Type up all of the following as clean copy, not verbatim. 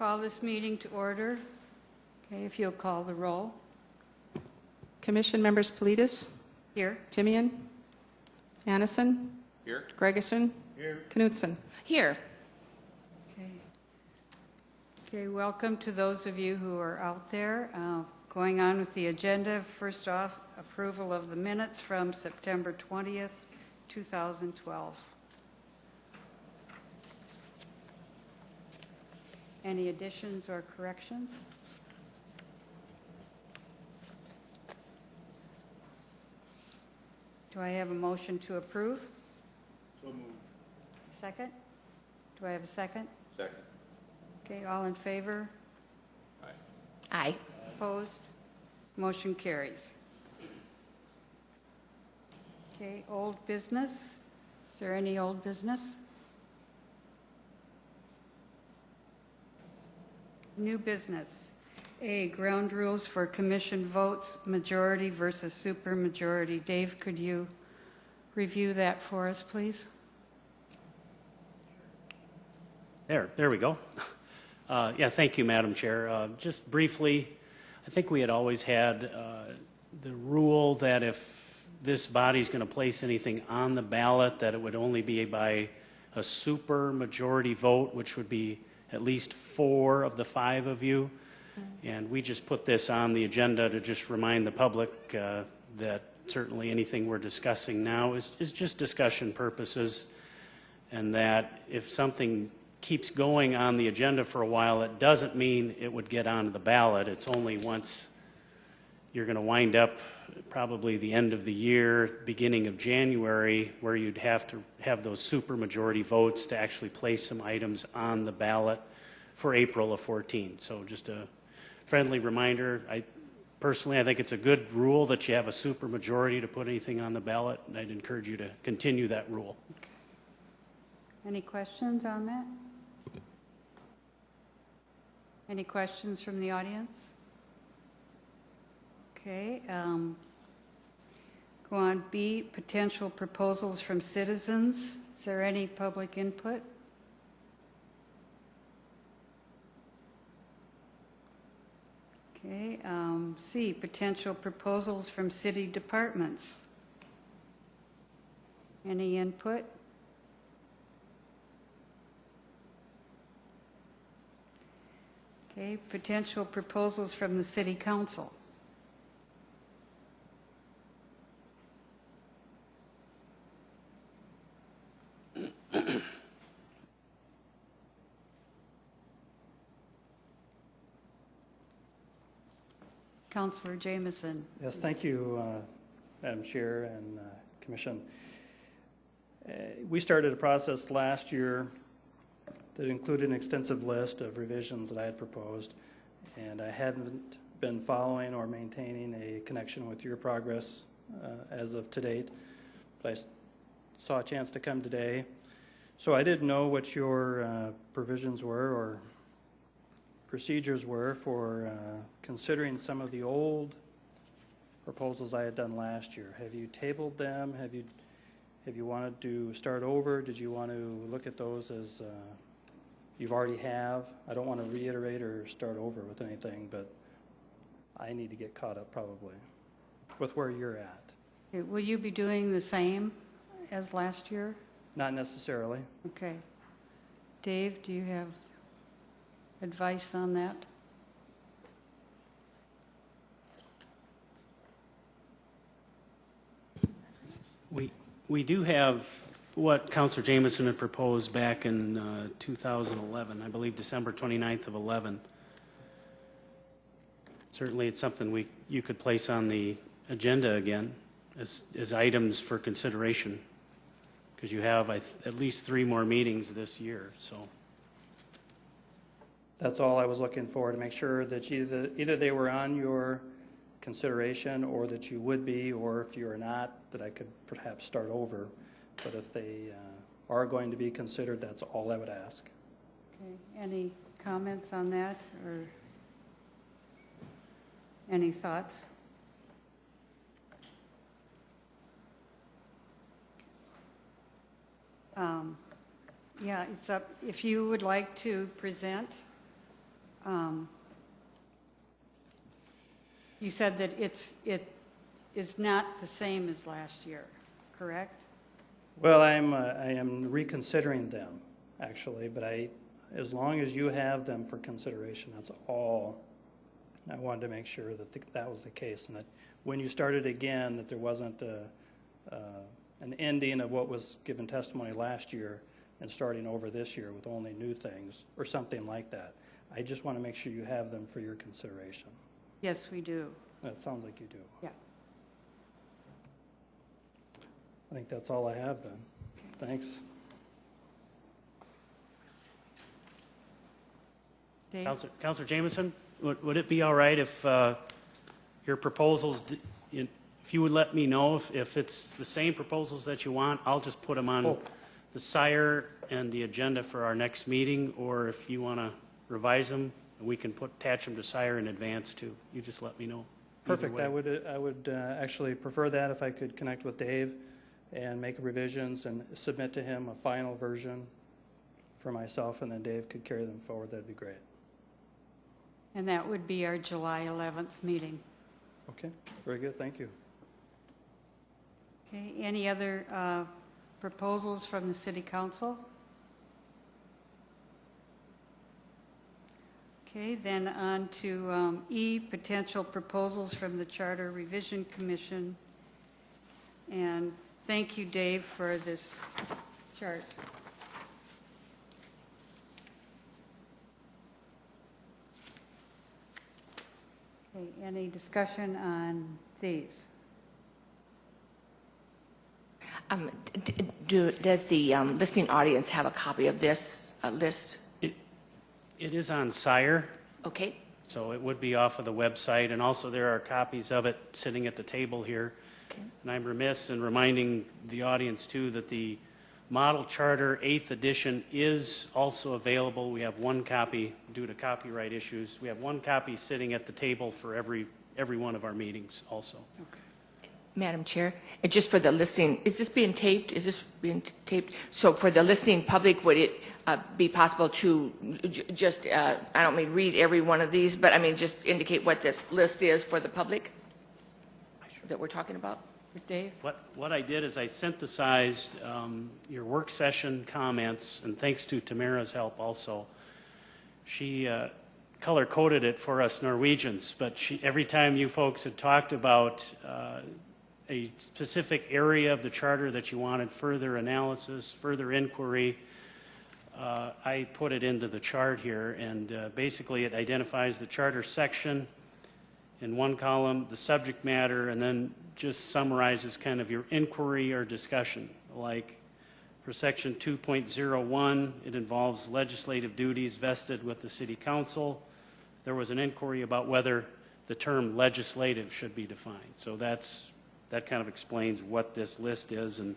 call this meeting to order. Okay, if you'll call the roll. Commission members Politis, Here. Timian, Annison, Here. Gregerson, Here. Knutson. Here. Okay, welcome to those of you who are out there. Going on with the agenda, first off, approval of the minutes from September 20th, 2012. Any additions or corrections? Do I have a motion to approve? So moved. Second? Do I have a second? Second. Okay, all in favor? Aye. Aye. Opposed? Motion carries. Okay, old business. Is there any old business? New business. A, ground rules for commission votes, majority versus supermajority. Dave, could you review that for us, please? There we go. Yeah, thank you, Madam Chair. Just briefly, I think we had always had the rule that if this body's going to place anything on the ballot, that it would only be by a super majority vote, which would be at least 4 of the 5 of you. And we just put this on the agenda to just remind the public that certainly anything we're discussing now is just discussion purposes, and that if something keeps going on the agenda for a while, it doesn't mean it would get onto the ballot. It's only once you're going to wind up probably the end of the year, beginning of January, where you'd have to have those supermajority votes to actually place some items on the ballot for April of 14. So just a friendly reminder. I think it's a good rule that you have a supermajority to put anything on the ballot, and I'd encourage you to continue that rule. Any questions on that? Any questions from the audience? Okay. Go on. B, potential proposals from citizens. Is there any public input? Okay. C, potential proposals from city departments. Any input? Okay, potential proposals from the City Council. Councillor Jameson. Yes, thank you, Madam Chair and Commission. We started a process last year that included an extensive list of revisions that I had proposed, and I hadn't been following or maintaining a connection with your progress as of to date, but I saw a chance to come today. So I didn't know what your provisions were or procedures were for considering some of the old proposals I had done last year. Have you tabled them? Have you wanted to start over? Did you want to look at those as you've already have? I don't want to reiterate or start over with anything, but I need to get caught up probably with where you're at. Okay, will you be doing the same as last year? Not necessarily. Okay. Dave, do you have advice on that? We do have what Councilor Jameson had proposed back in 2011, I believe December 29th of 11. Certainly it's something you could place on the agenda again as items for consideration, because you have at least 3 more meetings this year. So That's all I was looking for, to make sure that either they were on your consideration, or that you would be, or if you are not, that I could perhaps start over. But if they are going to be considered, that's all I would ask. Okay. Any comments on that, or any thoughts? Yeah, it's up. If you would like to present you said that it is not the same as last year, correct? Well, I am reconsidering them, actually, but as long as you have them for consideration, that's all. I wanted to make sure that that was the case, and that when you started again, that there wasn't an ending of what was given testimony last year and starting over this year with only new things, or something like that. I just want to make sure you have them for your consideration. Yes, we do. That sounds like you do. Yeah. I think that's all I have then. Thanks. Dave? Counselor Jameson, would it be all right if your proposals, if you would let me know if it's the same proposals that you want, I'll just put them on the SIRE and the agenda for our next meeting, or if you want to revise them, we can attach them to SIRE in advance too. You just let me know. Perfect. I would actually prefer that if I could connect with Dave and make revisions and submit to him a final version for myself, and then Dave could carry them forward. That'd be great. And that would be our July 11th meeting. Okay, very good. Thank you. Okay, any other proposals from the City Council? Okay, then on to E, potential proposals from the Charter Revision Commission. And thank you, Dave, for this chart. Okay, any discussion on these? Does the listening audience have a copy of this list? It is on SIRE, Okay. so it would be off of the website, and also there are copies of it sitting at the table here. Okay. And I'm remiss in reminding the audience too that the Model Charter 8th edition is also available. We have one copy due to copyright issues. We have one copy sitting at the table for every one of our meetings also. Okay. Madam Chair, and just for the listening, is this being taped? Is this being taped? So for the listening public, would it be possible to just, I don't mean read every one of these, but I mean just indicate what this list is for the public that we're talking about? Dave? What I did is I synthesized your work session comments, and thanks to Tamara's help also. She color-coded it for us Norwegians, but every time you folks had talked about a specific area of the charter that you wanted further analysis, further inquiry, I put it into the chart here, and basically it identifies the charter section in one column, the subject matter, and then just summarizes kind of your inquiry or discussion. Like for section 2.01, it involves legislative duties vested with the City Council. There was an inquiry about whether the term legislative should be defined. So that kind of explains what this list is, and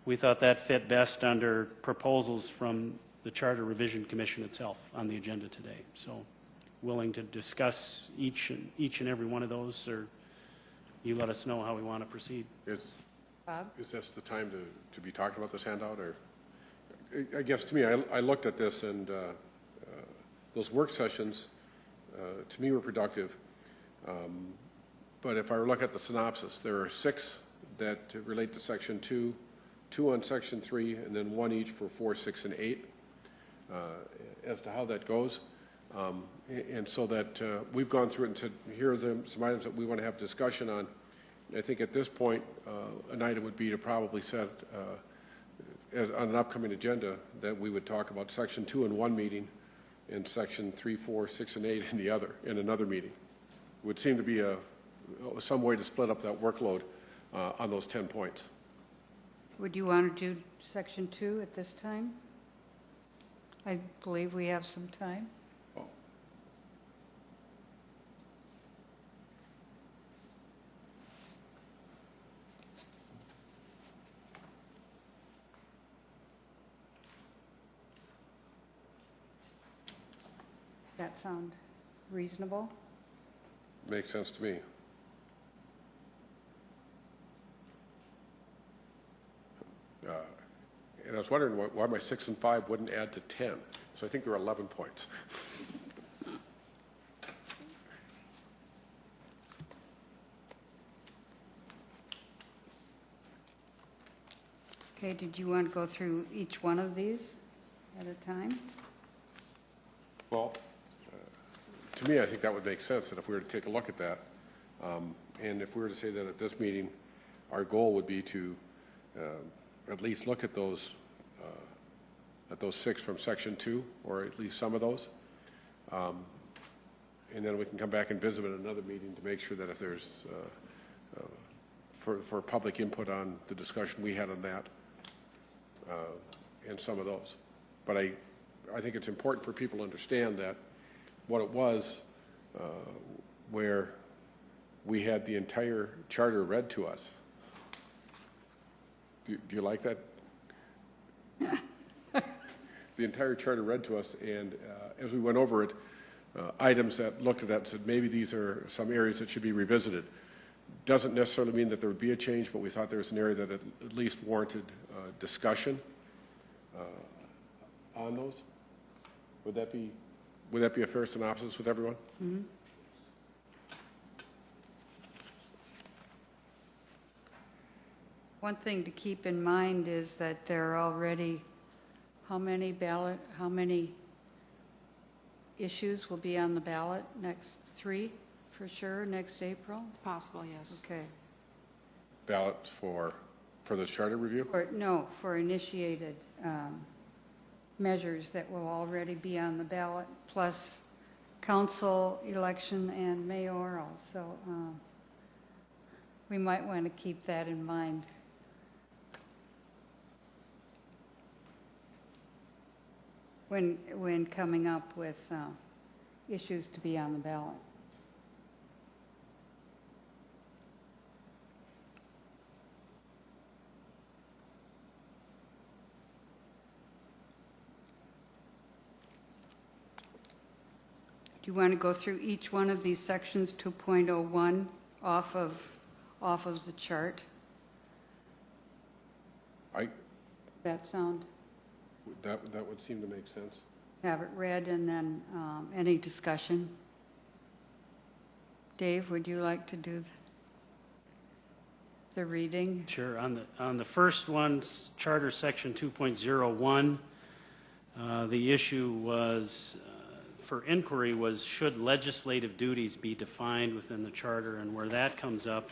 we thought that fit best under proposals from the Charter Revision Commission itself on the agenda today. So willing to discuss each and every one of those, or you let us know how we want to proceed. Bob? Is this the time to be talking about this handout? Or I guess to me, I looked at this, and those work sessions to me were productive. But if I look at the synopsis, there are 6 that relate to section 2, 2 on section 3, and then 1 each for 4, 6, and 8. As to how that goes, and so that we've gone through it and said, here are some items that we want to have discussion on. And I think at this point, an item would be to probably set as on an upcoming agenda that we would talk about section 2 in one meeting, and section 3, 4, 6, and 8 in another meeting. It would seem to be some way to split up that workload on those 10 points. Would you want to do section 2 at this time? I believe we have some time. Oh. That sound reasonable? Makes sense to me. And I was wondering why my 6 and 5 wouldn't add to 10. So I think there are 11 points. Okay, did you want to go through each one of these at a time? Well, to me, I think that would make sense, that if we were to take a look at that, and if we were to say that at this meeting, our goal would be to at least look at those 6 from Section 2, or at least some of those, and then we can come back and visit at another meeting to make sure that if there's, for public input on the discussion we had on that, and some of those. But I think it's important for people to understand that what it was, where we had the entire charter read to us. Do you like that? The entire charter read to us, and as we went over it, items that looked at that and said maybe these are some areas that should be revisited. Doesn't necessarily mean that there would be a change, but we thought there was an area that at least warranted discussion on those. Would that be a fair synopsis with everyone? Mm-hmm. One thing to keep in mind is that there are already, how many issues will be on the ballot? Next 3, for sure, next April? It's possible, yes. Okay. Ballot for the charter review? For initiated measures that will already be on the ballot, plus council election and mayoral. So we might want to keep that in mind. When coming up with issues to be on the ballot. Do you want to go through each one of these sections 2.01 off of the chart? Does that sound? That would seem to make sense. Have it read and then any discussion? Dave, would you like to do the reading? Sure. On the first one, Charter Section 2.01, the issue was, for inquiry was, should legislative duties be defined within the charter? And where that comes up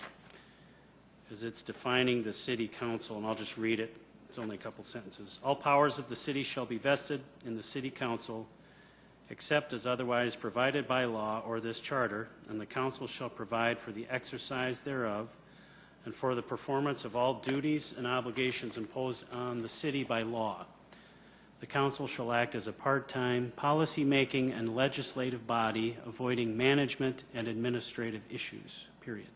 is it's defining the city council, and I'll just read it. It's only a couple sentences. All powers of the city shall be vested in the city council, except as otherwise provided by law or this charter, and the council shall provide for the exercise thereof and for the performance of all duties and obligations imposed on the city by law. The council shall act as a part-time, policy-making and legislative body, avoiding management and administrative issues, period.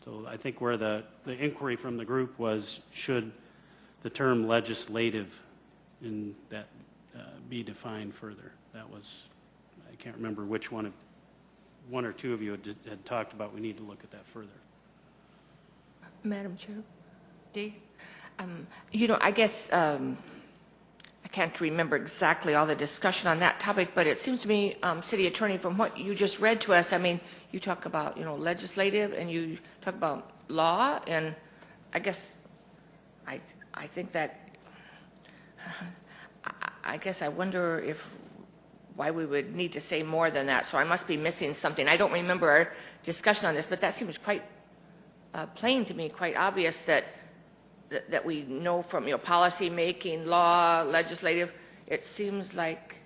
So I think where the inquiry from the group was, should the term legislative in that be defined further? That was, I can't remember which one or two of you had talked about we need to look at that further. Madam Chair? Dee? I guess I can't remember exactly all the discussion on that topic, but it seems to me, City Attorney, from what you just read to us, I mean, you talk about, legislative, and you talk about law, and I guess I think that, I guess I wonder why we would need to say more than that, so I must be missing something. I don't remember our discussion on this, but that seems quite plain to me, quite obvious that we know from policy making, law, legislative. It seems like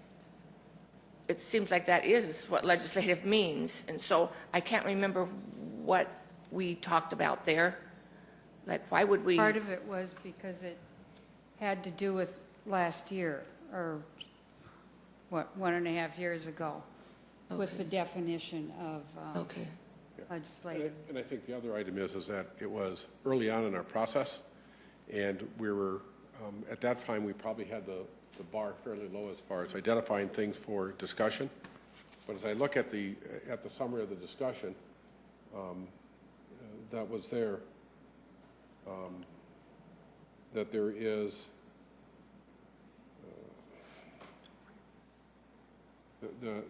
that is what legislative means, and so I can't remember what we talked about there. Like, why would we? Part of it was because it had to do with last year, or what, 1.5 years ago, with the definition of legislative. And I think the other item is that it was early on in our process, and we were, at that time, we probably had the bar fairly low as far as identifying things for discussion. But as I look at the summary of the discussion that was there, that there is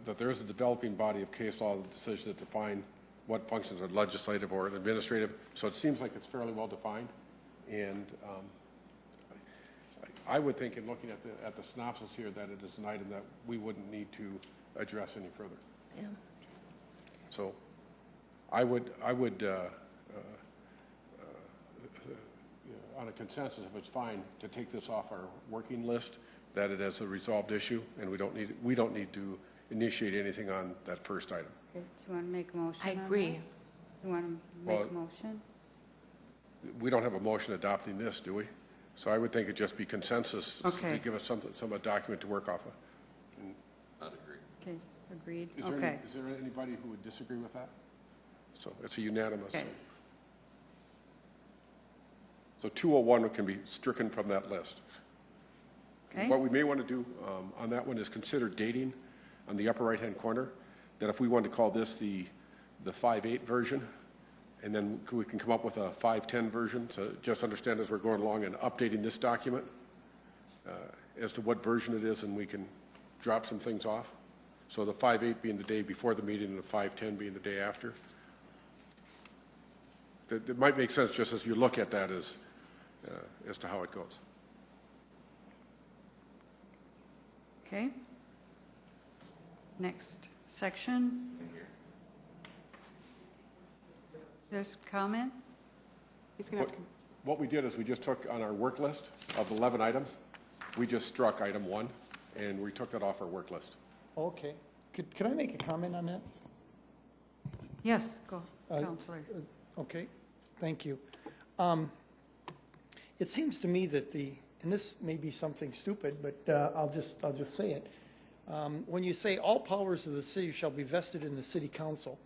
that there is a developing body of case law decisions that define what functions are legislative or administrative. So it seems like it's fairly well defined. And I would think in looking at the synopsis here that it is an item that we wouldn't need to address any further. Yeah. So I would on a consensus, if it's fine, to take this off our working list, that it is a resolved issue, and we don't need to initiate anything on that first item. Okay, do you want to make a motion I on agree. that? You want to make a motion? We don't have a motion adopting this, do we? So I would think it'd just be consensus Okay. to give us some document to work off of. Okay, agreed, Is there okay. is there anybody who would disagree with that? So it's a unanimous. Okay. So 201 can be stricken from that list. Okay, What we may want to do on that one is consider dating on the upper right-hand corner, that if we want to call this the 5.8 version, and then we can come up with a 5.10 version, so just understand as we're going along and updating this document as to what version it is, and we can drop some things off. So the 5.8 being the day before the meeting and the 5.10 being the day after. That might make sense just as you look at that as to how it goes. okay. Next section. There's comment? He's going to have to. What we did is we just took on our work list of 11 items, we just struck item 1, and we took that off our work list. Okay. Could I make a comment on that? Yes, go, Counselor. Okay, thank you. It seems to me that and this may be something stupid, but I'll just say it. When you say all powers of the city shall be vested in the city council,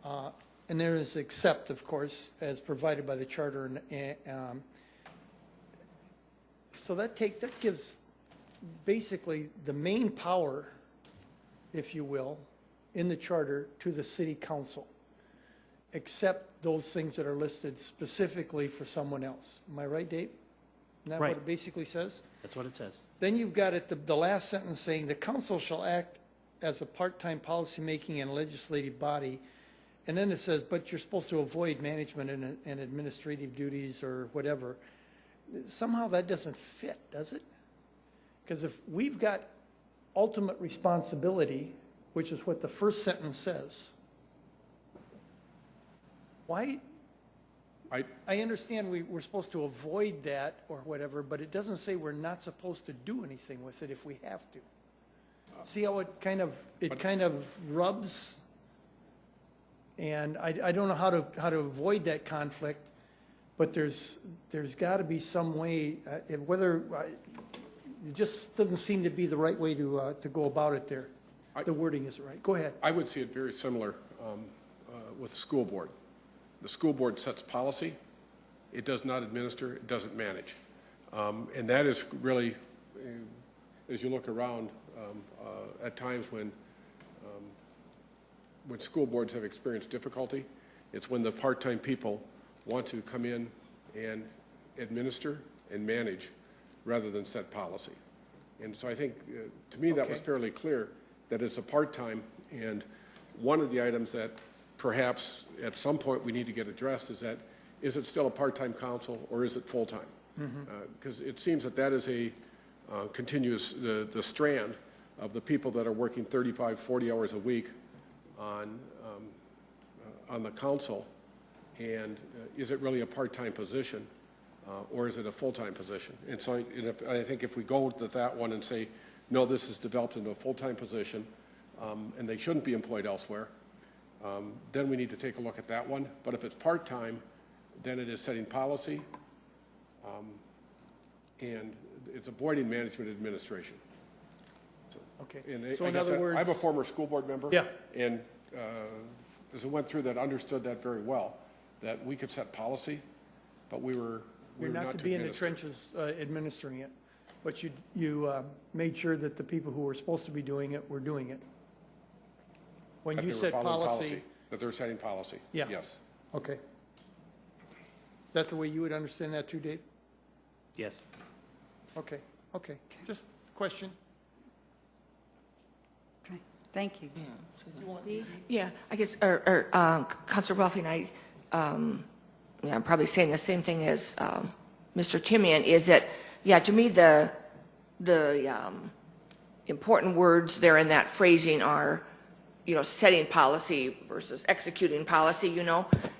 and there is except, of course, as provided by the charter, so that gives basically the main power, if you will, in the charter to the city council, except those things that are listed specifically for someone else. Am I right, Dave? Isn't that what Right. it basically says? That's what it says. Then you've got the last sentence saying, the council shall act as a part-time policymaking and legislative body. And then it says, but you're supposed to avoid management and administrative duties or whatever. Somehow that doesn't fit, does it? Because if we've got ultimate responsibility, which is what the first sentence says, why? I understand we're supposed to avoid that or whatever, but it doesn't say we're not supposed to do anything with it if we have to. See how it kind of rubs? And I don't know how to avoid that conflict, but there's got to be some way, it just doesn't seem to be the right way to go about it there. The wording isn't right. Go ahead. I would see it very similar with the school board. The school board sets policy. It does not administer. It doesn't manage. And that is really, as you look around, at times when school boards have experienced difficulty, it's when the part-time people want to come in and administer and manage rather than set policy. And so I think, to me, that was fairly clear that it's a part-time, and one of the items that perhaps at some point we need to get addressed is that, is it still a part-time council or is it full-time? Because it seems that is a continuous, the strand of the people that are working 35, 40 hours a week on the council, and is it really a part-time position or is it a full-time position? And so I think if we go with that one and say, no, this is developed into a full-time position and they shouldn't be employed elsewhere, then we need to take a look at that one. But if it's part-time, then it is setting policy and it's avoiding management administration. Okay. And So I in guess other words, I'm a former school board member. Yeah. And as I went through that, understood that very well, that we could set policy, but we were you're not to be in the trenches administering it, but you made sure that the people who were supposed to be doing it were doing it. When that you they were set following policy. that they're setting policy. Yeah. Yes. Okay. Is that the way you would understand that too, Dave? Yes. Okay, okay. Just question. Okay, thank you. Yeah, I guess, Councilor Ruffing, I'm probably saying the same thing as Mr. Timian, is that, yeah, to me, the important words there in that phrasing are, setting policy versus executing policy,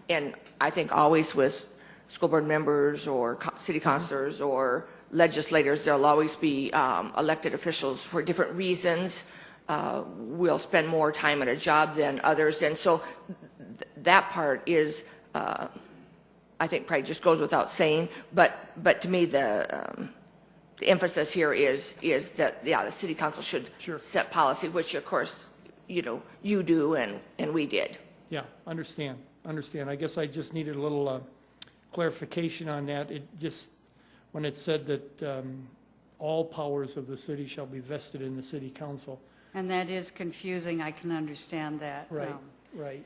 and I think always with school board members or city councilors or legislators, there'll always be elected officials for different reasons. Will spend more time at a job than others, and so that part is, I think, probably just goes without saying. But to me, the emphasis here is that the city council should set policy, which of course you do and we did. Yeah, understand. I guess I just needed a little clarification on that. It just, when it said that all powers of the city shall be vested in the city council. And that is confusing, I can understand that. Right, right.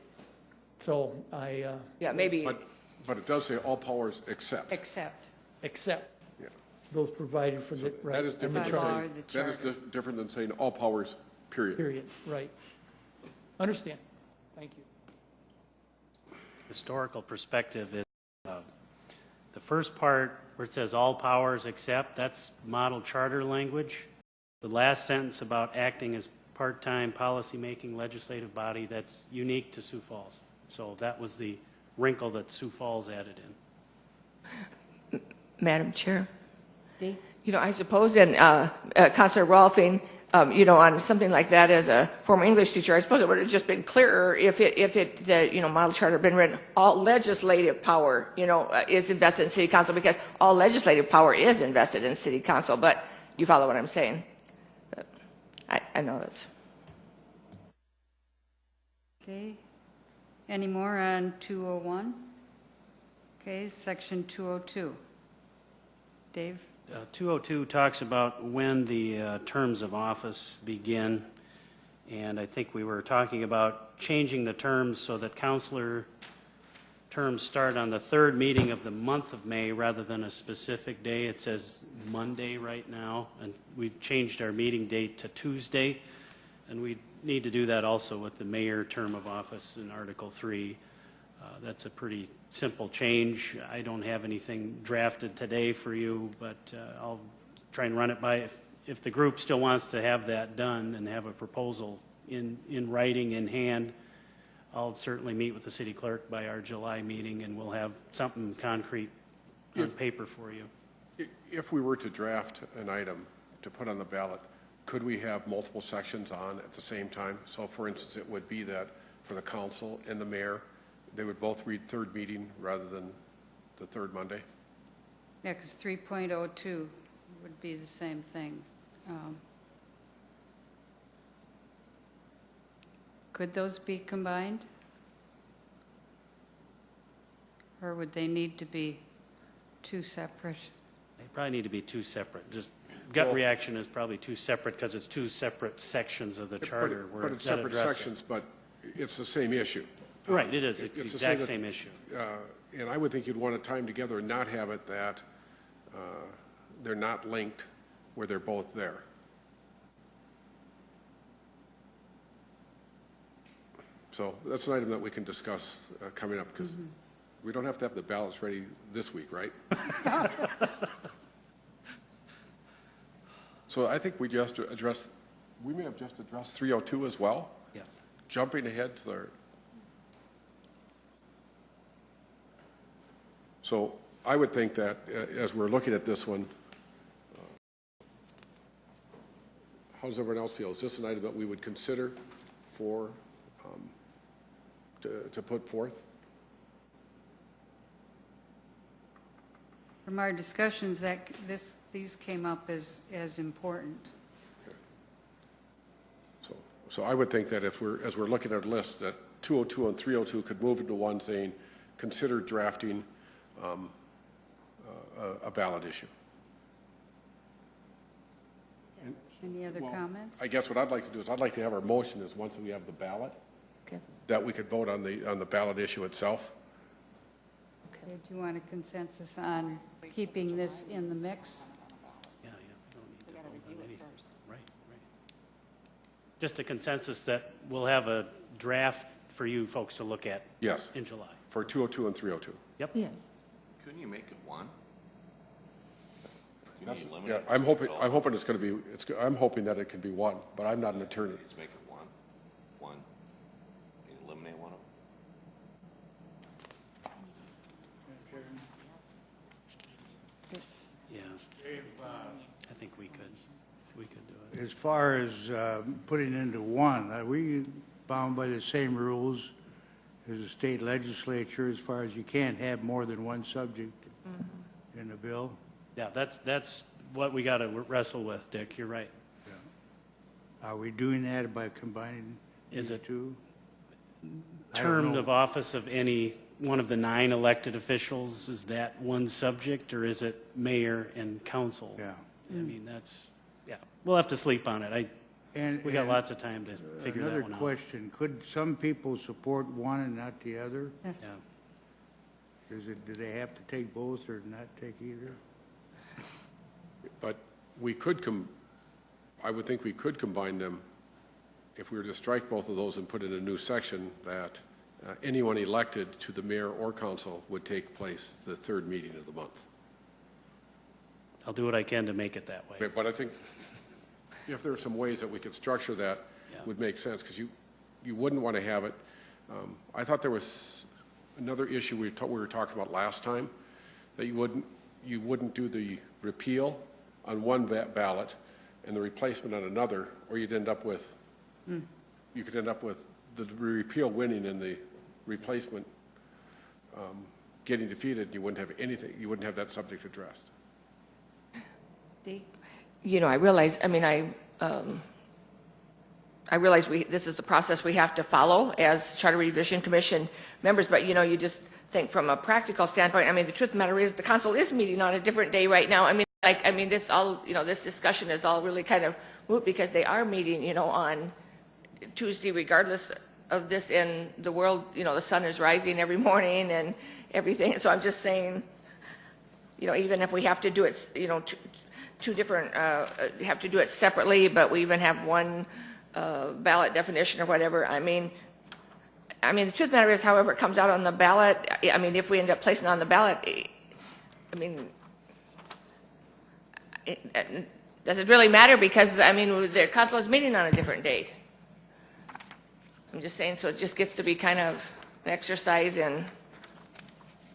So I. Yeah, maybe. But it does say all powers except. Except. Yeah. Those provided for the, right. That is different By law than or the saying, that is charter. different than saying all powers, period. Period, right. Understand. Thank you. Historical perspective is the first part where it says all powers except, that's model charter language. The last sentence about acting as part-time policy-making legislative body, that's unique to Sioux Falls. So that was the wrinkle that Sioux Falls added in. Madam Chair. Dee? I suppose, and Councilor Rolfing, on something like that as a former English teacher, I suppose it would have just been clearer if the model charter had been written, all legislative power, is invested in city council, because all legislative power is invested in city council, but you follow what I'm saying? But I know that's. Okay. Any more on 201? Okay, section 202. Dave? 202 talks about when the terms of office begin, and I think we were talking about changing the terms so that councilor terms start on the third meeting of the month of May rather than a specific day. It says Monday right now, and we've changed our meeting date to Tuesday, and we need to do that also with the mayor term of office in Article 3. That's a pretty simple change. I don't have anything drafted today for you, but I'll try and run it by. If the group still wants to have that done and have a proposal in writing in hand, I'll certainly meet with the city clerk by our July meeting, and we'll have something concrete on paper for you. If we were to draft an item to put on the ballot, could we have multiple sections on at the same time? So for instance, it would be that for the council and the mayor, they would both read third meeting rather than the third Monday? Yeah, because 3.02 would be the same thing. Could those be combined? Or would they need to be two separate? They probably need to be two separate. Just gut reaction is probably two separate because it's two separate sections of the charter. But it's separate sections, but it's the same issue. Right, it is. It's the exact same issue. And I would think you'd want to time together and not have it that they're not linked where they're both there. So that's an item that we can discuss coming up, because we don't have to have the ballots ready this week, right? So I think we may have just addressed 302 as well. Yeah. Jumping ahead to the. So I would think that as we're looking at this one, how does everyone else feel? Is this an item that we would consider for to put forth? From our discussions, that these came up as important. So I would think that as we're looking at a list, that 202 and 302 could move into one saying, consider drafting a ballot issue. Any other comments? I guess what I'd like to do is I'd like to have our motion is once we have the ballot, Okay. that we could vote on the ballot issue itself. Okay, do you want a consensus on keeping this in the mix? Yeah, we don't need to vote on anything. Right. Just a consensus that we'll have a draft for you folks to look at Yes, in July. for 202 and 302. Yep. Yeah. Couldn't you make it one? Couldn't That's, you yeah, eliminate I'm hoping, all? I'm hoping it's going to be, I'm hoping that it can be one, but I'm not an attorney. Let's make it one. One. You eliminate one of them? Yeah. I think we could do it. As far as putting into one, are we bound by the same rules as the state legislature as far as you can't have more than one subject in the bill? Yeah, that's what we got to wrestle with, Dick. You're right. Are we doing that by combining Is these it two? I don't Term know. of office of any one of the 9 elected officials, is that one subject, or is it mayor and council? Yeah. I mean, that's, yeah, we'll have to sleep on it. We got And lots of time to figure that one another out. question, could some people support one and not the other? That's- Yeah. Do they have to take both or not take either? But we could I would think we could combine them if we were to strike both of those and put in a new section that anyone elected to the mayor or council would take place the 3rd meeting of the month. I'll do what I can to make it that way. Okay, but I think if there are some ways that we could structure that, Yeah. would make sense, because you wouldn't want to have it. I thought there was another issue we were talking about last time, that you wouldn't do the repeal on one ballot and the replacement on another, or you'd end up with, you could end up with the repeal winning and the replacement getting defeated, and you wouldn't have anything, you wouldn't have that subject addressed. Dee? You know, I realize, I realize this is the process we have to follow as Charter Revision Commission members, but, you know, you just think from a practical standpoint, the truth of the matter is the council is meeting on a different day right now. This all, you know, this discussion is all really kind of moot because they are meeting, you know, on Tuesday regardless of this in the world, you know, the sun is rising every morning and everything. So I'm just saying, you know, even if we have to do it, you know, two different, have to do it separately, but we even have one ballot definition or whatever. The truth of the matter is, however it comes out on the ballot, if we end up placing it on the ballot, does it really matter? Because, the council is meeting on a different day. I'm just saying, so it just gets to be kind of an exercise in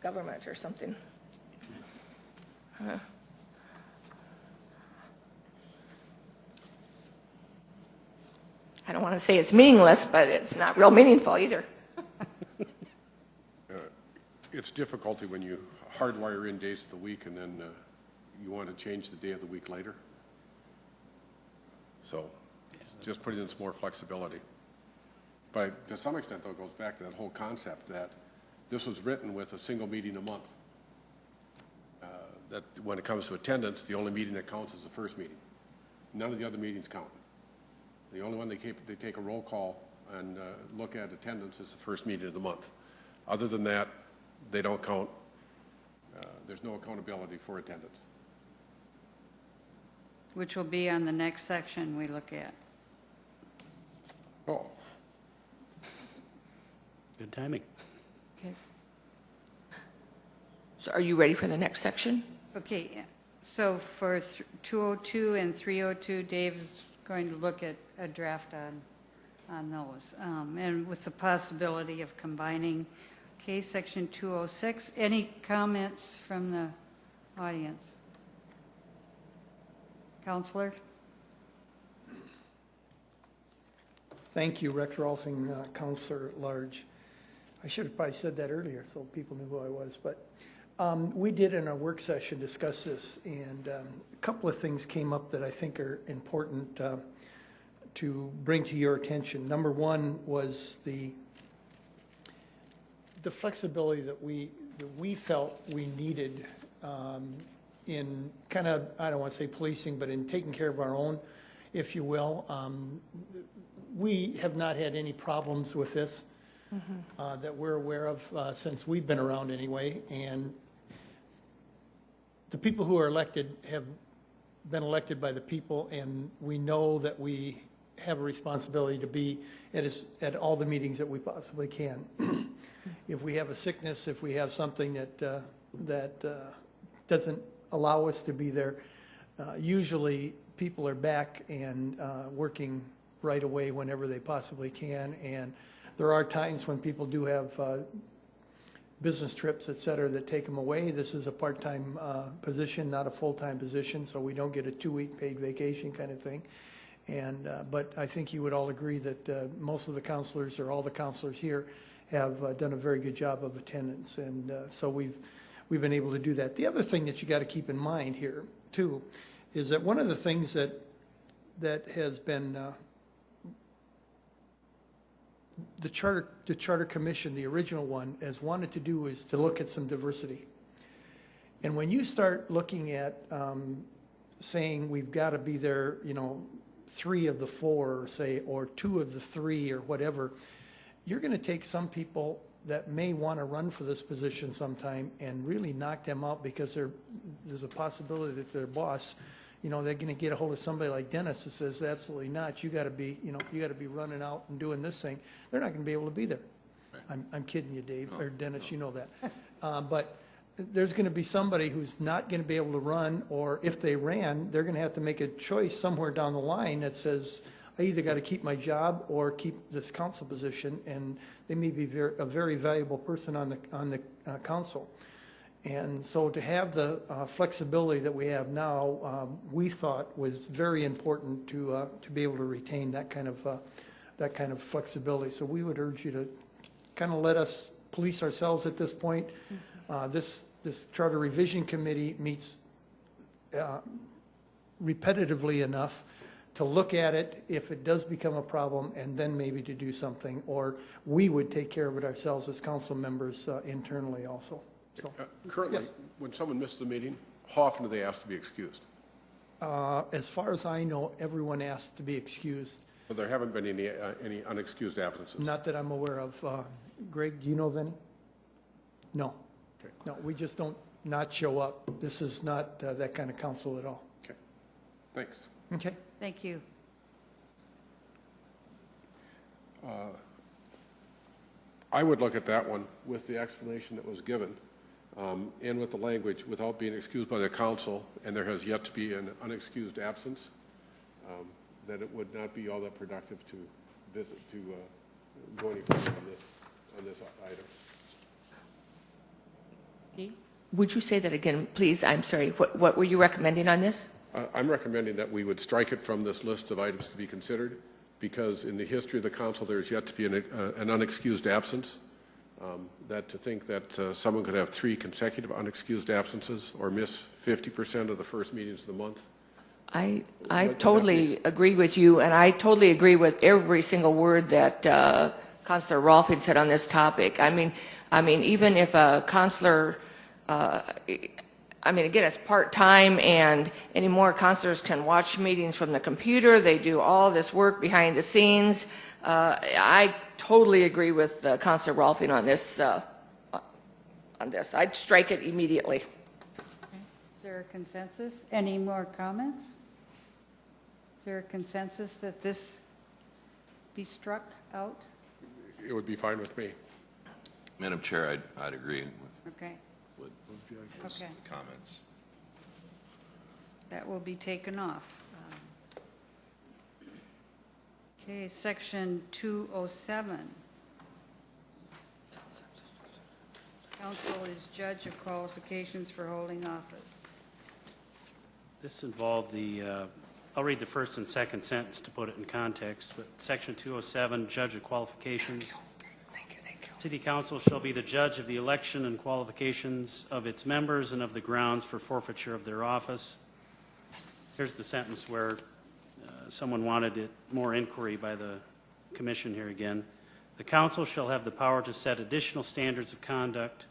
government or something. I don't want to say it's meaningless, but it's not real meaningful either. It's difficulty when you hardwire in days of the week and then you want to change the day of the week later. So just putting in some more flexibility. But to some extent, though, it goes back to that whole concept that this was written with a single meeting a month. That when it comes to attendance, the only meeting that counts is the first meeting. None of the other meetings count. The only one they take a roll call and look at attendance is the first meeting of the month. Other than that, they don't count. There's no accountability for attendance. Which will be on the next section we look at. Oh, Good timing. Okay. So are you ready for the next section? Okay, yeah. So for 202 and 302, Dave's going to look at a draft on those. And with the possibility of combining, okay, section 206. Any comments from the audience? Counselor? Thank you, Rex Rolfing, Counselor at Large. I should have probably said that earlier so people knew who I was, but we did in our work session discuss this, and a couple of things came up that I think are important to bring to your attention. Number one was the flexibility that we felt we needed in kind of, I don't want to say policing, but in taking care of our own, if you will. We have not had any problems with this that we're aware of since we've been around anyway. And the people who are elected have been elected by the people, and we know that we have a responsibility to be at all the meetings that we possibly can. if we have a sickness, if we have something that doesn't allow us to be there, usually people are back and working right away whenever they possibly can. And there are times when people do have business trips, et cetera, that take them away. This is a part-time position, not a full-time position, so we don't get a 2-week paid vacation kind of thing. And but I think you would all agree that most of the counselors, or all the counselors here, have done a very good job of attendance, and so we've been able to do that. The other thing that you got to keep in mind here too is that one of the things that has been the charter commission, the original one, has wanted to do is to look at some diversity. And when you start looking at saying we've got to be there, 3 of the 4, say, or 2 of the 3, or whatever, you're going to take some people that may want to run for this position sometime and really knock them out because there's a possibility that their boss, they're going to get a hold of somebody like Dennis that says, absolutely not, you got to be, you got to be running out and doing this thing. They're not going to be able to be there. Right. I'm kidding you, Dave, or Dennis, you know that. But there's going to be somebody who's not going to be able to run, or if they ran, they're going to have to make a choice somewhere down the line that says, I either got to keep my job or keep this council position, and they may be a very valuable person on the council. And so to have the flexibility that we have now, we thought was very important to be able to retain that kind of flexibility. So we would urge you to kind of let us police ourselves at this point. This charter revision committee meets repetitively enough to look at it if it does become a problem, and then maybe to do something, or we would take care of it ourselves as council members internally also. So, Currently, yes. When someone misses the meeting, how often do they ask to be excused? As far as I know, everyone asked to be excused. So there haven't been any unexcused absences? Not that I'm aware of. Greg, do you know of any? No. Okay. No, we just don't not show up. This is not that kind of council at all. Okay. Thanks. Okay. Thank you. I would look at that one with the explanation that was given, and with the language, without being excused by the council, and there has yet to be an unexcused absence, that it would not be all that productive to go any further on this item. Dee? Would you say that again, please? I'm sorry. What were you recommending on this? I'm recommending that we would strike it from this list of items to be considered, because in the history of the council, there's yet to be an unexcused absence. That to think that someone could have 3 consecutive unexcused absences or miss 50% of the first meetings of the month. I totally agree with you, and I totally agree with every single word that Councilor Rolfing said on this topic. I mean, even if a councilor, again, it's part-time, and any more counselors can watch meetings from the computer. They do all this work behind the scenes. I totally agree with Councilor Rolfing on this. I'd strike it immediately. Okay. Is there a consensus? Any more comments? Is there a consensus that this be struck out? It would be fine with me. Madam Chair, I'd agree Okay. with Okay. the comments. That will be taken off. Okay, section 207. Council is judge of qualifications for holding office. This involved I'll read the first and second sentence to put it in context, but section 207, judge of qualifications. Thank you. City Council shall be the judge of the election and qualifications of its members and of the grounds for forfeiture of their office. Here's the sentence where someone wanted it more inquiry by the commission here again. The council shall have the power to set additional standards of conduct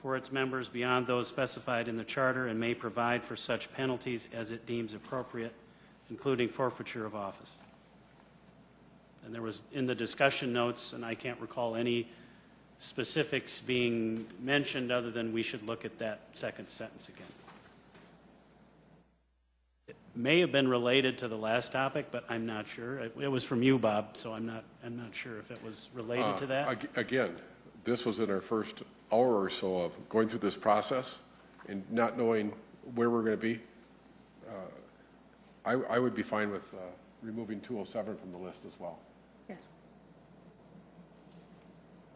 for its members beyond those specified in the charter and may provide for such penalties as it deems appropriate, including forfeiture of office. And there was in the discussion notes, and I can't recall any specifics being mentioned other than we should look at that second sentence again. It may have been related to the last topic, but I'm not sure. It was from you, Bob, so I'm not sure if it was related to that. Again, this was in our first hour or so of going through this process and not knowing where we're going to be, I would be fine with removing 207 from the list as well. Yes.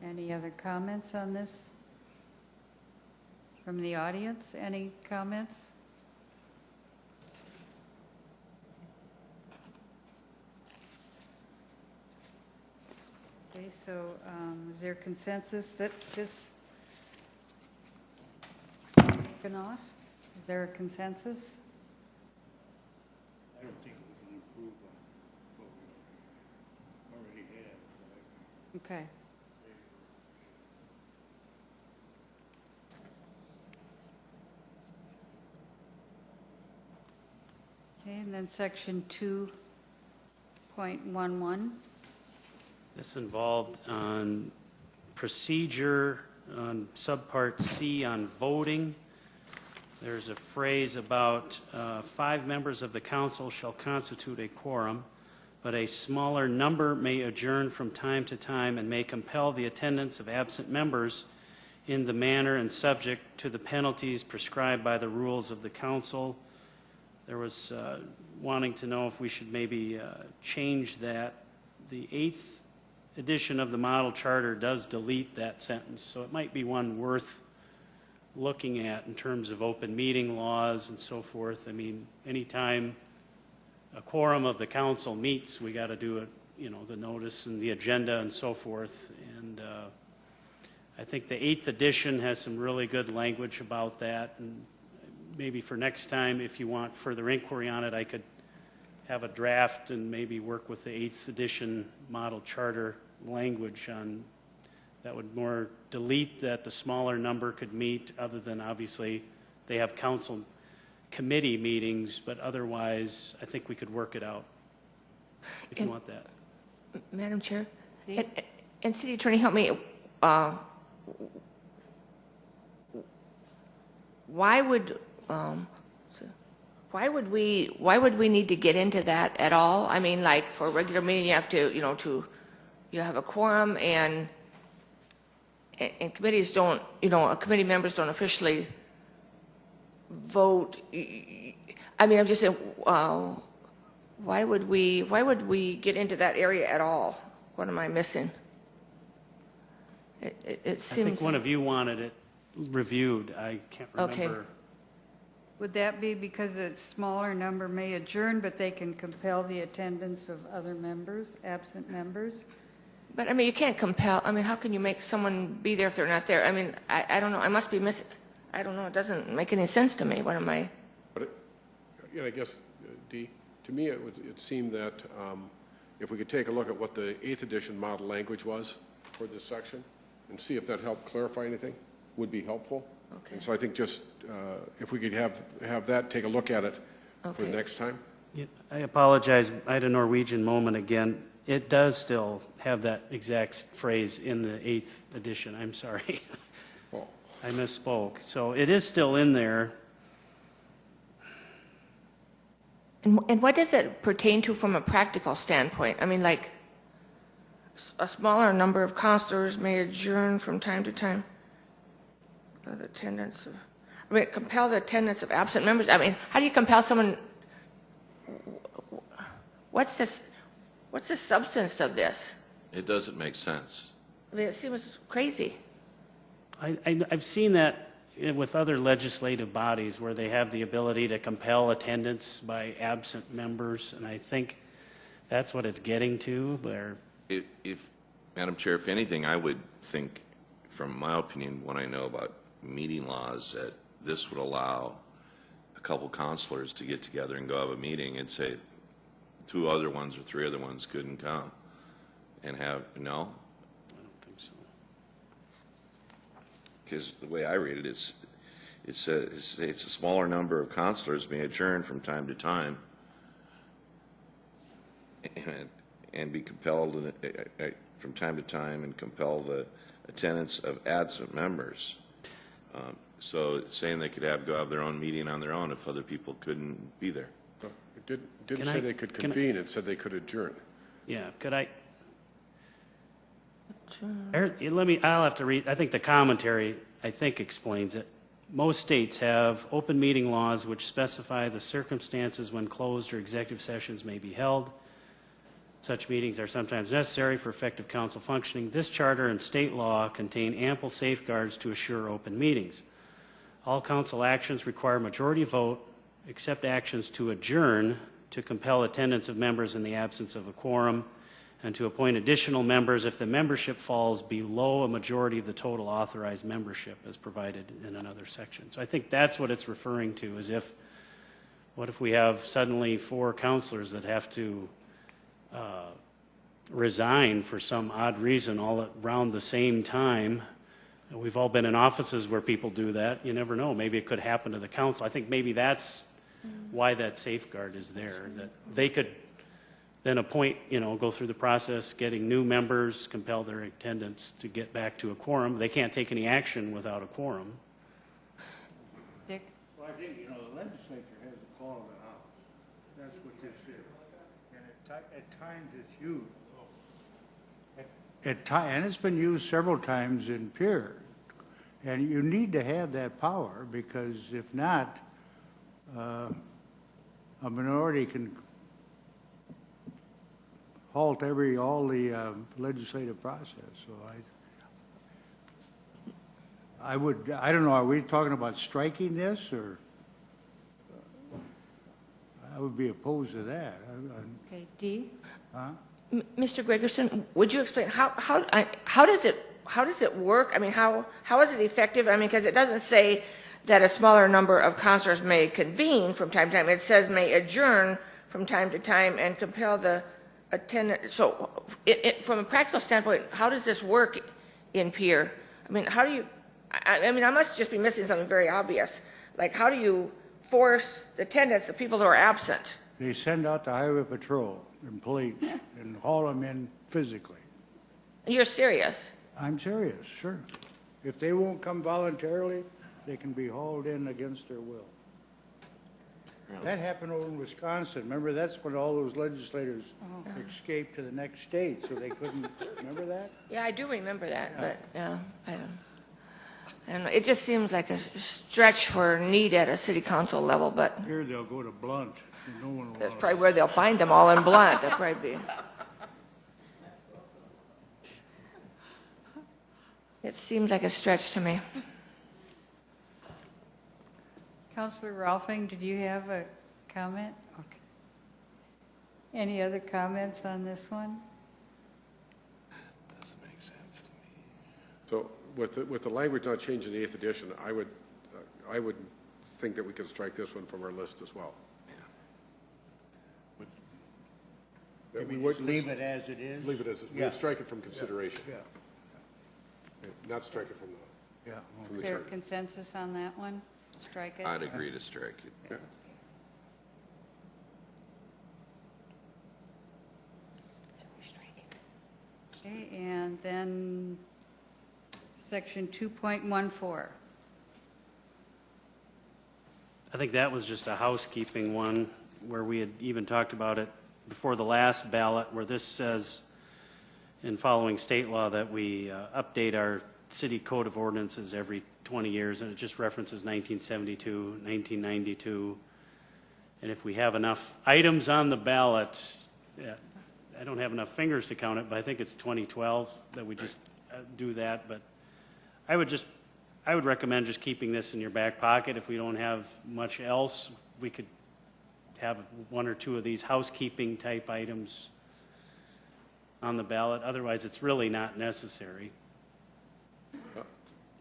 Any other comments on this? From the audience, any comments? Okay, so is there consensus that this taken off? Is there a consensus? I don't think we can improve on what we already have. Okay. Okay, and then section 2.11. This involved on procedure on subpart C on voting. There's a phrase about 5 members of the council shall constitute a quorum, but a smaller number may adjourn from time to time and may compel the attendance of absent members in the manner and subject to the penalties prescribed by the rules of the council. There was wanting to know if we should maybe change that. The 8th edition of the model charter does delete that sentence, so it might be one worth looking at in terms of open meeting laws and so forth. I mean, anytime a quorum of the council meets, we got to do it, you know, the notice and the agenda and so forth. And I think the 8th edition has some really good language about that. And maybe for next time, if you want further inquiry on it, I could have a draft and maybe work with the 8th edition model charter language on that would more delete that the smaller number could meet, other than obviously they have council committee meetings, but otherwise I think we could work it out if you want that. Madam Chair? Dee? And City Attorney, help me. Why would we need to get into that at all? I mean, like for a regular meeting, you have to, you have a quorum, and committees don't, committee members don't officially vote. I mean, I'm just saying, why would we get into that area at all? What am I missing? It seems. I think one of you wanted it reviewed. I can't remember. Okay. Would that be because a smaller number may adjourn, but they can compel the attendance of other members, absent members? But, I mean, you can't compel, I mean, how can you make someone be there if they're not there? I mean, I don't know, I must be missing, I don't know, it doesn't make any sense to me. What am I? But, I guess, Dee, to me, it seemed that if we could take a look at what the 8th edition model language was for this section and see if that helped clarify anything, would be helpful. Okay. And so I think just if we could have that, take a look at it for the next time. Yeah, I apologize. I had a Norwegian moment again. It does still have that exact phrase in the 8th edition. I'm sorry. Oh. I misspoke. So it is still in there. And what does it pertain to from a practical standpoint? I mean, like, a smaller number of councilors may adjourn from time to time. The attendance of, I mean, compel the attendance of absent members. I mean, how do you compel someone? What's the substance of this? It doesn't make sense. I mean, it seems crazy. I've seen that with other legislative bodies where they have the ability to compel attendance by absent members, and I think that's what it's getting to. Where If Madam Chair, if anything, I would think, from my opinion, what I know about meeting laws, that this would allow a couple counselors to get together and go have a meeting and say 2 other ones or 3 other ones couldn't come and have, no? I don't think so. Because the way I read it, it's a smaller number of counselors may adjourn from time to time and be compelled from time to time and compel the attendance of absent members. So it's saying they could go have their own meeting on their own if other people couldn't be there. It didn't say they could convene. It said they could adjourn. Yeah, could I? I'll have to read, I think the commentary, I think, explains it. Most states have open meeting laws which specify the circumstances when closed or executive sessions may be held. Such meetings are sometimes necessary for effective council functioning. This charter and state law contain ample safeguards to assure open meetings. All council actions require majority vote, except actions to adjourn, to compel attendance of members in the absence of a quorum, and to appoint additional members if the membership falls below a majority of the total authorized membership as provided in another section. So I think that's what it's referring to, is what if we have suddenly 4 councilors that have to resign for some odd reason all around the same time? We've all been in offices where people do that. You never know. Maybe it could happen to the council. I think maybe that's why that safeguard is there, that they could then appoint, go through the process, getting new members, compel their attendance to get back to a quorum. They can't take any action without a quorum. Dick? Well, I think, the legislature has the call of the House. That's what this is. And at times it's used. And it's been used several times in Pierre. And you need to have that power, because if not, a minority can halt all the legislative process. So I don't know, are we talking about striking this, or? I would be opposed to that. Okay, Dee? Mr. Gregerson, would you explain how does it work? I mean, how is it effective? I mean, because it doesn't say that a smaller number of councilors may convene from time to time. It says may adjourn from time to time and compel the attendance. So, from a practical standpoint, how does this work in Pierre? I mean, how do you? I mean, I must just be missing something very obvious. Like, how do you force the attendance of people who are absent? They send out the highway patrol and police and haul them in physically. You're serious? I'm serious, sure. If they won't come voluntarily, they can be hauled in against their will. That happened over in Wisconsin. Remember, that's when all those legislators escaped to the next state, so they couldn't, remember that? Yeah, I do remember that, but I don't know. It just seems like a stretch for need at a city council level, but Here they'll go to Blunt. And no one will that's want probably where they'll find them all in Blunt. That'd probably be. It seems like a stretch to me. Councilor Rolfing, did you have a comment? Okay. Any other comments on this one? Doesn't make sense to me. So with the language not changed in the 8th edition, I would think that we could strike this one from our list as well. That we would leave it as it is? Leave it as it is. Yeah. We'd strike it from consideration. Yeah, Not strike it from yeah. the Is there charter. consensus on that one? Strike it? I'd agree to strike it. Yeah. Okay, and then section 2.14. I think that was just a housekeeping one where we had even talked about it before the last ballot, where this says in following state law that we update our city code of ordinances every 20 years, and it just references 1972, 1992. And if we have enough items on the ballot, I don't have enough fingers to count it, but I think it's 2012 that we just do that. But I would recommend just keeping this in your back pocket. If we don't have much else, we could have 1 or 2 of these housekeeping type items on the ballot. Otherwise, it's really not necessary.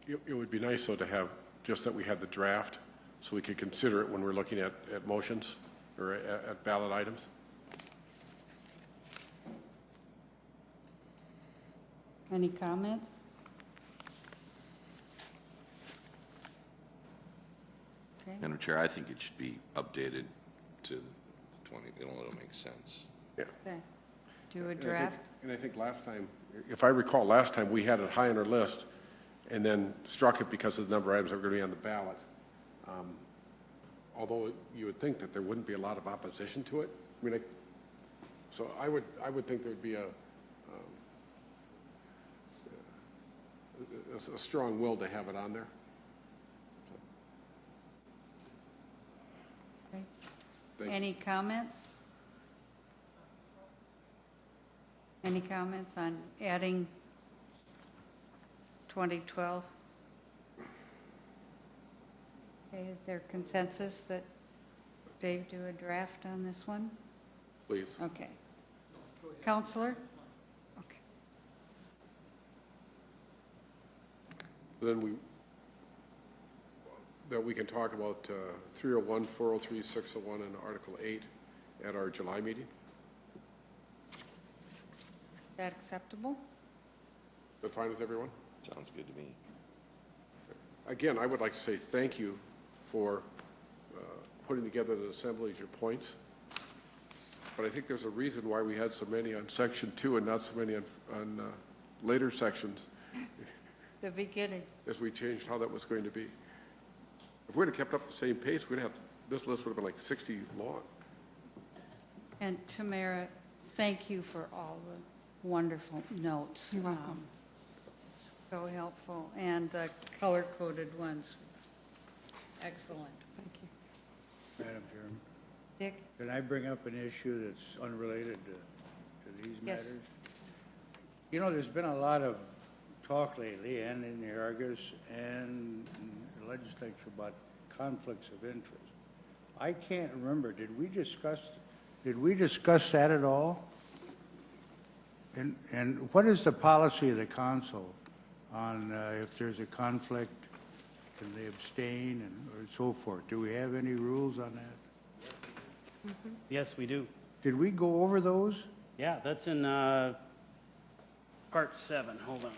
It would be nice, though, to have just that we had the draft, so we could consider it when we're looking at motions or at ballot items. Any comments? Okay. Madam Chair, I think it should be updated to 20, it'll make sense. Yeah. Okay. Do a draft? And I think last time, if I recall, last time we had it high on our list and then struck it because of the number of items that were going to be on the ballot. Although you would think that there wouldn't be a lot of opposition to it. I mean, so I would think there'd be a strong will to have it on there. Okay. Thank you. Any comments? Any comments on adding 2012? Okay, is there consensus that Dave do a draft on this one? Please. Okay. Counselor? Okay. Then we can talk about 301, 403, 601, and Article 8 at our July meeting. Is that acceptable? Is that fine with everyone? Sounds good to me. Again, I would like to say thank you for putting together the assemblage your points. But I think there's a reason why we had so many on Section 2 and not so many on later sections, The beginning. as we changed how that was going to be. If we'd have kept up the same pace, this list would have been like 60 long. And Tamara, thank you for all the wonderful notes. You're welcome. So helpful. And the color-coded ones. Excellent. Thank you. Madam Chairman, Dick? can I bring up an issue that's unrelated to these Yes. matters? You know, there's been a lot of talk lately, and in the Argus and in the legislature, about conflicts of interest. I can't remember, did we discuss that at all? And what is the policy of the council on if there's a conflict, can they abstain or so forth? Do we have any rules on that? Yes, we do. Did we go over those? Yeah, that's in Part 7. Hold on.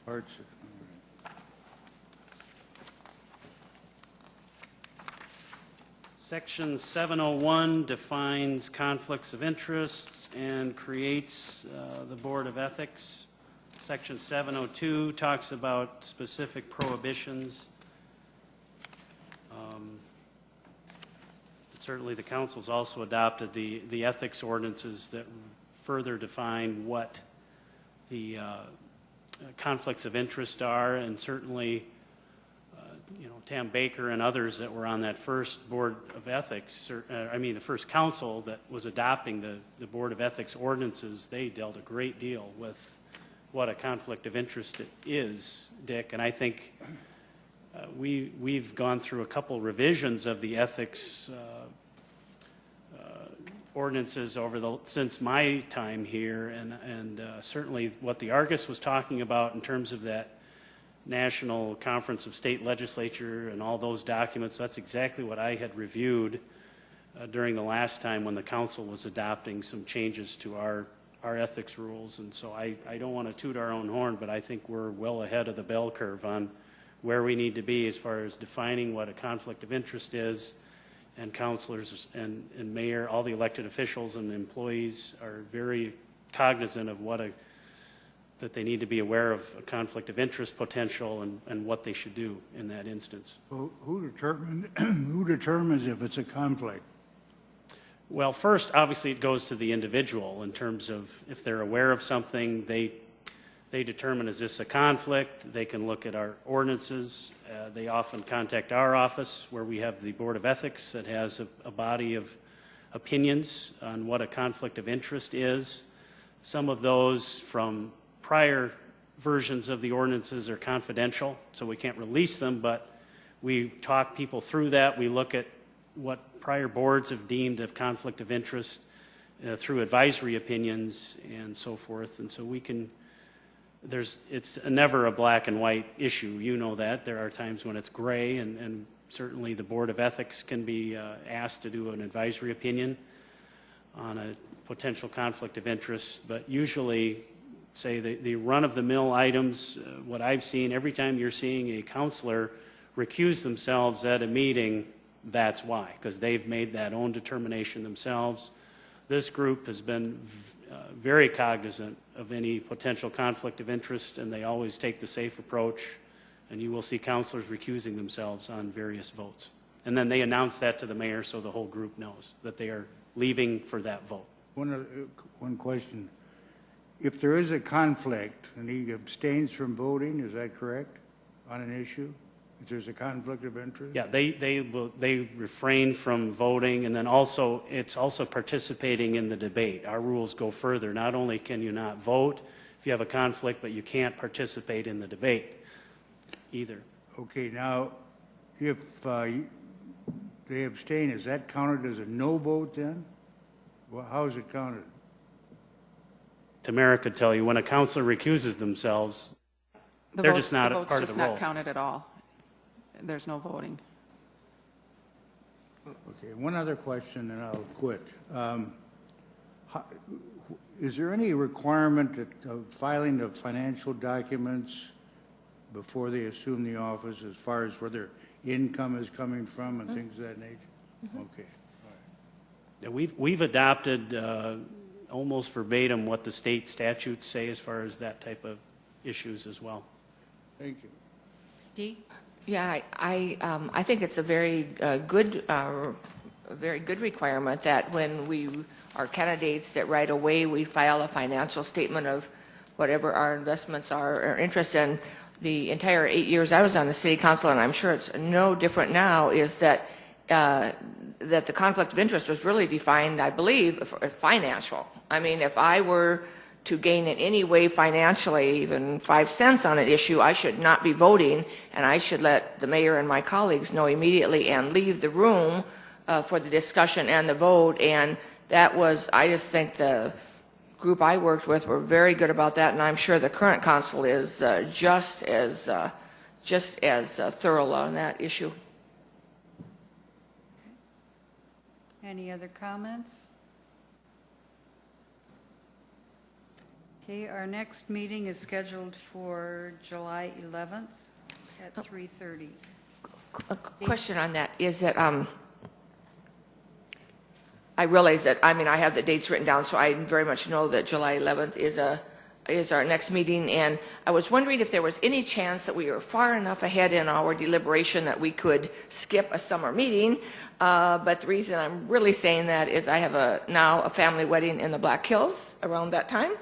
Parts? Section 701 defines conflicts of interests and creates the Board of Ethics. Section 702 talks about specific prohibitions. Certainly, the council's also adopted the ethics ordinances that further define what the conflicts of interest are, and certainly, Tam Baker and others that were on that first Board of Ethics, the first council that was adopting the Board of Ethics ordinances, they dealt a great deal with what a conflict of interest is, Dick, and I think we've gone through a couple revisions of the ethics ordinances since my time here, and certainly what the Argus was talking about in terms of that National Conference of State Legislature and all those documents, that's exactly what I had reviewed during the last time when the council was adopting some changes to our ethics rules. And so I don't want to toot our own horn, but I think we're well ahead of the bell curve on where we need to be as far as defining what a conflict of interest is, and councilors and mayor, all the elected officials and employees are very cognizant of that they need to be aware of a conflict of interest potential and what they should do in that instance. Well, who determines if it's a conflict? Well, first, obviously, it goes to the individual in terms of if they're aware of something, they determine, is this a conflict? They can look at our ordinances. They often contact our office where we have the Board of Ethics that has a body of opinions on what a conflict of interest is. Some of those from prior versions of the ordinances are confidential, so we can't release them, but we talk people through that. We look at what prior boards have deemed a conflict of interest through advisory opinions and so forth. And so we can, it's never a black and white issue. You know that. There are times when it's gray, and certainly the Board of Ethics can be asked to do an advisory opinion on a potential conflict of interest. But usually, say the run-of-the-mill items, what I've seen, every time you're seeing a counselor recuse themselves at a meeting, that's why, because they've made that own determination themselves. This group has been very cognizant of any potential conflict of interest, and they always take the safe approach, and you will see counselors recusing themselves on various votes. And then they announce that to the mayor so the whole group knows that they are leaving for that vote. One question. if there is a conflict and he abstains from voting, is that correct, on an issue? If there's a conflict of interest? Yeah, they refrain from voting, and then also, it's also participating in the debate. Our rules go further. Not only can you not vote if you have a conflict, but you can't participate in the debate either. Okay, now, if they abstain, is that counted as a no vote then? Well, how is it counted? Tamara could tell you, when a counselor recuses themselves, they're just not a part of the The vote's just not roll. counted at all. There's no voting. Okay, one other question and I'll quit. Is there any requirement of filing of financial documents before they assume the office as far as where their income is coming from and things of that nature? Okay. Yeah, we've adopted almost verbatim what the state statutes say as far as that type of issues as well. Thank you. Dee? Yeah, I think it's a very good requirement that when we are candidates, that right away we file a financial statement of whatever our investments are or interest in. The entire 8 years I was on the city council, and I'm sure it's no different now, is that that the conflict of interest was really defined, I believe, as financial. I mean, if I were to gain in any way financially, even 5 cents on an issue, I should not be voting, and I should let the mayor and my colleagues know immediately and leave the room for the discussion and the vote. And that was, I just think the group I worked with were very good about that, and I'm sure the current council is just as thorough on that issue. Any other comments? Okay, our next meeting is scheduled for July 11th at 3:30. A question on that is that I realize that, I mean, I have the dates written down, so I very much know that July 11th is our next meeting, and I was wondering if there was any chance that we were far enough ahead in our deliberation that we could skip a summer meeting. But the reason I'm really saying that is I have now a family wedding in the Black Hills around that time.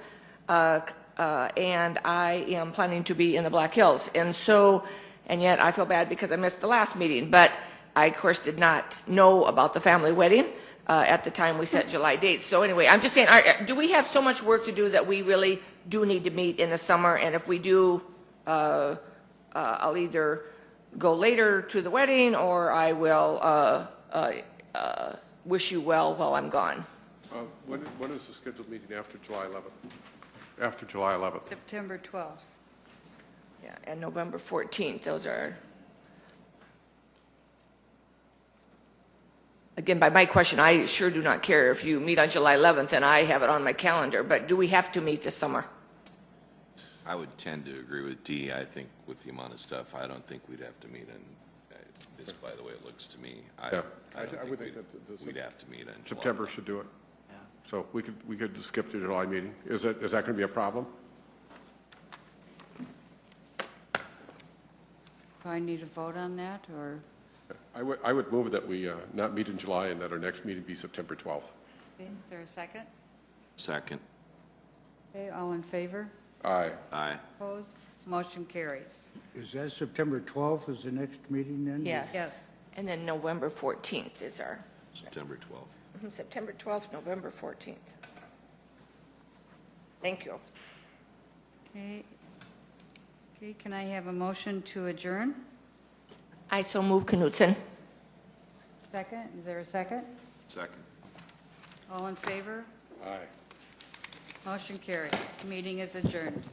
And I am planning to be in the Black Hills. And yet I feel bad because I missed the last meeting, but I, of course, did not know about the family wedding at the time we set July dates. So anyway, I'm just saying, do we have so much work to do that we really do need to meet in the summer? And if we do, I'll either go later to the wedding or I will wish you well while I'm gone. When is the scheduled meeting after July 11th? After July 11th? September 12th. Yeah, and November 14th, those are, again, by my question, I sure do not care if you meet on July 11th and I have it on my calendar, but do we have to meet this summer? I would tend to agree with Dee. I think with the amount of stuff, I don't think we'd have to meet in, this, by the way, it looks to me. I don't would think think that we'd have to meet in September July. should do it. So we could skip the July meeting. Is that going to be a problem? Do I need to vote on that, or? I would move that we not meet in July and that our next meeting be September 12th. Okay, is there a second? Second. Okay, all in favor? Aye. Aye. Opposed? Motion carries. Is that September 12th is the next meeting then? Yes. Yes. And then November 14th is our, September 12th. September 12th, November 14th. Thank you. Okay. Okay, can I have a motion to adjourn? I so move Knutson. Second, is there a second? Second. All in favor? Aye. Motion carries. Meeting is adjourned.